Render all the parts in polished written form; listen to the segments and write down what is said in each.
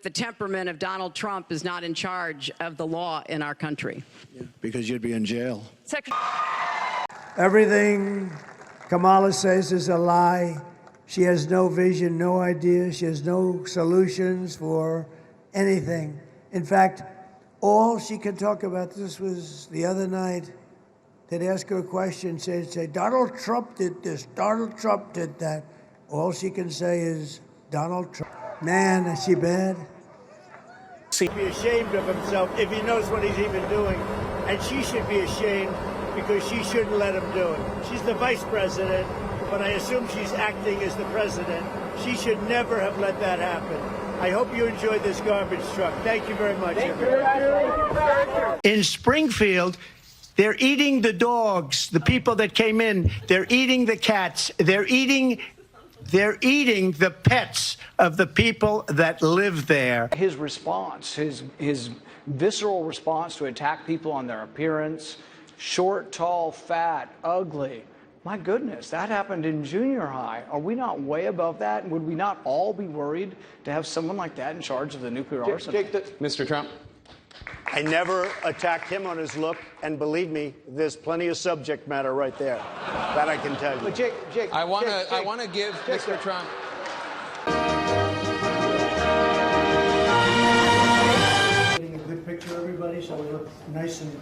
The temperament of Donald Trump is not in charge of the law in our country. Yeah, because you'd be in jail. Everything Kamala says is a lie. She has no vision, no idea. She has no solutions for anything. In fact, all she can talk about, this was the other night, they'd ask her a question, say, Donald Trump did this, Donald Trump did that. All she can say is, Donald Trump. Man, is she bad? He'd be ashamed of himself if he knows what he's even doing. And she should be ashamed because she shouldn't let him do it. She's the vice president, but I assume she's acting as the president. She should never have let that happen. I hope you enjoyed this garbage truck. Thank you very much. In Springfield, they're eating the dogs, the people that came in. They're eating the cats. They're eating the pets of the people that live there. His response, his visceral response to attack people on their appearance, short, tall, fat, ugly. My goodness, that happened in junior high. Are we not way above that? Would we not all be worried to have someone like that in charge of the nuclear arsenal? Mr. Trump. I never attacked him on his look, and believe me, there's plenty of subject matter right there. That I can tell you. But Jake, I want to give Mr. Trump. Getting a good picture of everybody, so we look nice and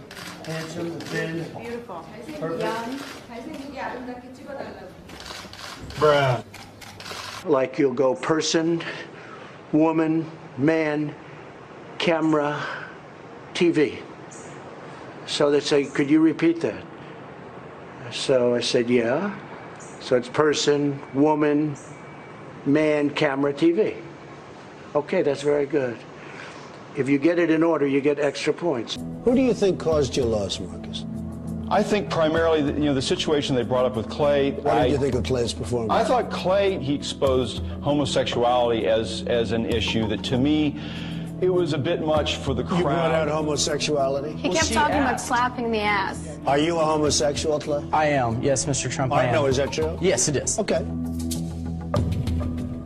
handsome and thin. Beautiful. Perfect. Bruh. Like you'll go person, woman, man, camera, TV. So they say, could you repeat that? So I said, yeah. So it's person, woman, man, camera, TV. Okay, that's very good. If you get it in order, you get extra points. Who do you think caused your loss, Marcus? I think primarily, the situation they brought up with Clay. What did you think of Clay's performance? I thought Clay, he exposed homosexuality as an issue that, to me, it was a bit much for the crowd. You brought out homosexuality? He kept talking about slapping the ass. Are you a homosexual, Clay? I am, yes, Mr. Trump, I am. No, is that true? Yes, it is. Okay.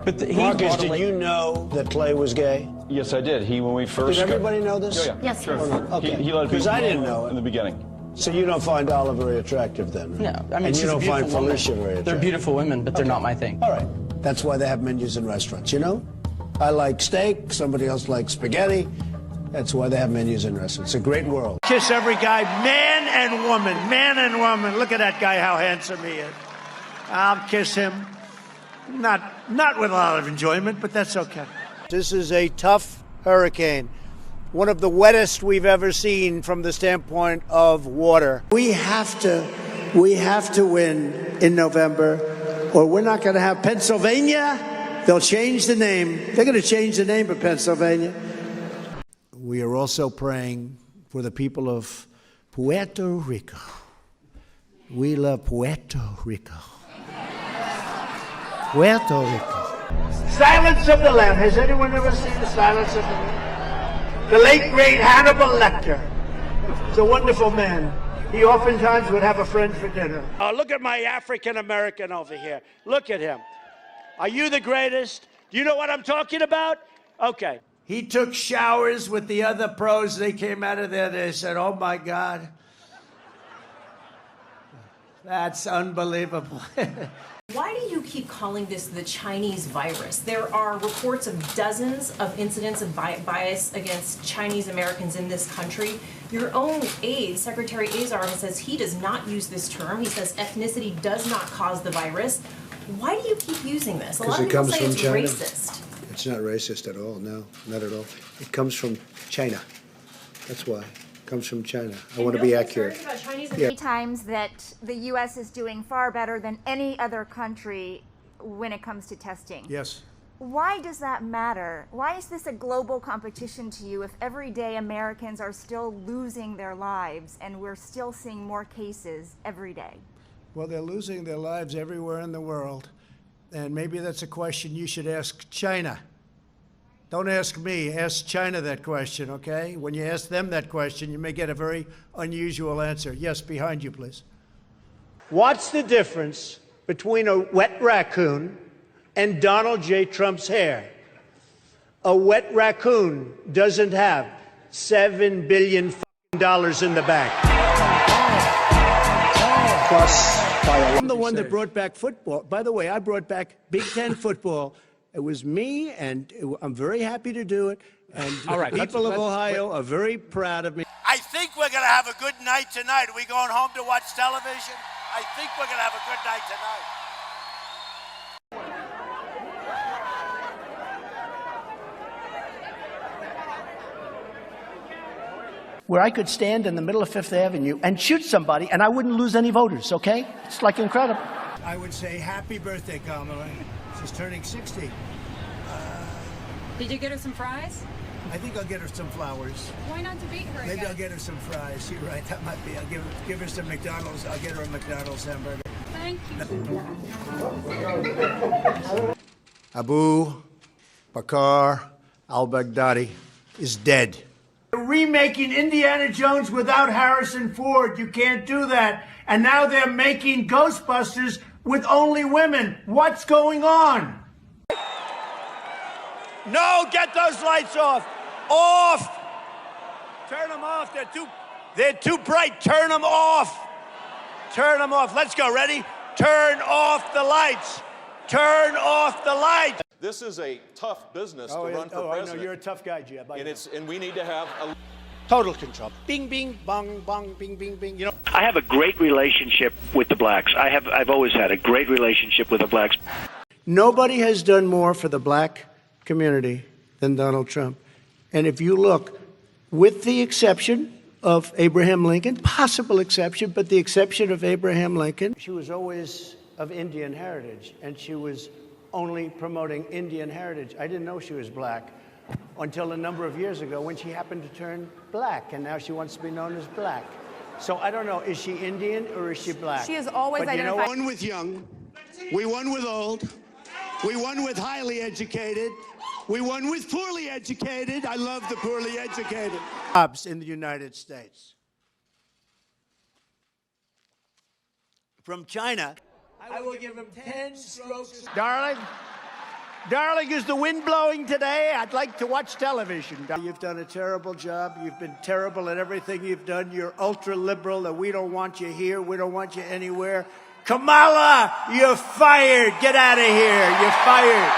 But Marcus, did you know that Clay was gay? Yes, I did. When we first... Did everybody know this? Yeah. Yes, sure. Okay. He let because I didn't know in the beginning. So you don't find Oliver very attractive then? Right? No, I mean, and she's you don't a beautiful find Felicia woman. very attractive? They're beautiful women, but they're not my thing. All right. That's why they have menus in restaurants, you know? I like steak, somebody else likes spaghetti. That's why they have menus in restaurants. It's a great world. Kiss every guy, man and woman, man and woman. Look at that guy, how handsome he is. I'll kiss him. Not with a lot of enjoyment, but that's okay. This is a tough hurricane. One of the wettest we've ever seen from the standpoint of water. We have to win in November, or we're not going to have Pennsylvania. They'll change the name. They're going to change the name of Pennsylvania. We are also praying for the people of Puerto Rico. We love Puerto Rico. Puerto Rico. Silence of the Lamb. Has anyone ever seen the Silence of the Lamb? The late, great Hannibal Lecter. He's a wonderful man. He oftentimes would have a friend for dinner. Oh, look at my African-American over here. Look at him. Are you the greatest? Do you know what I'm talking about? Okay. He took showers with the other pros. They came out of there. They said, oh, my God. That's unbelievable. Why do you keep calling this the Chinese virus? There are reports of dozens of incidents of bias against Chinese Americans in this country. Your own aide, Secretary Azar, says he does not use this term. He says ethnicity does not cause the virus. Why do you keep using this? A lot of people say it's racist. It's not racist at all. No, not at all. It comes from China. That's why. It comes from China. I want to be accurate. Many times that the U.S. is doing far better than any other country when it comes to testing. Yes. Why does that matter? Why is this a global competition to you if every day Americans are still losing their lives and we're still seeing more cases every day? Well, they're losing their lives everywhere in the world. And maybe that's a question you should ask China. Don't ask me, ask China that question, okay? When you ask them that question, you may get a very unusual answer. Yes, behind you, please. What's the difference between a wet raccoon and Donald J. Trump's hair? A wet raccoon doesn't have $7 billion in the bank. I'm the one that brought back football. By the way, I brought back Big Ten football. It was me, and I'm very happy to do it. And All right, people of Ohio are very proud of me. I think we're going to have a good night tonight. Are we going home to watch television? I think we're going to have a good night tonight. Where I could stand in the middle of Fifth Avenue and shoot somebody, and I wouldn't lose any voters, okay? It's like incredible. I would say happy birthday, Kamala. She's turning 60. Did you get her some fries? I think I'll get her some flowers. Why not to beat her? Maybe I'll get her some fries. You're right. That might be. I'll give her some McDonald's. I'll get her a McDonald's hamburger. Thank you. Abu Bakr al-Baghdadi is dead. They're remaking Indiana Jones without Harrison Ford. You can't do that. And now they're making Ghostbusters with only women. What's going on? No, get those lights off. Off. Turn them off. They're too bright. Turn them off. Turn them off. Let's go. Ready? Turn off the lights. Turn off the lights. This is a tough business to run for president. I know. You're a tough guy, Jeb. And we need to have a Total control. Bing, bing, bong, bong, bing, bing, bing. You know. I have a great relationship with the blacks. I've always had a great relationship with the blacks. Nobody has done more for the black community than Donald Trump. And if you look, with the exception of Abraham Lincoln, possible exception, but the exception of Abraham Lincoln, she was always of Indian heritage, and she was only promoting Indian heritage. I didn't know she was black until a number of years ago when she happened to turn black, and now she wants to be known as black. So I don't know, is she Indian or is she black? She has always identified. We won with young, we won with old, we won with highly educated, we won with poorly educated. I love the poorly educated. Jobs in the United States. From China, I will give him 10 strokes. Darling, is the wind blowing today? I'd like to watch television. You've done a terrible job. You've been terrible at everything you've done. You're ultra-liberal, that we don't want you here. We don't want you anywhere. Kamala, you're fired. Get out of here. You're fired.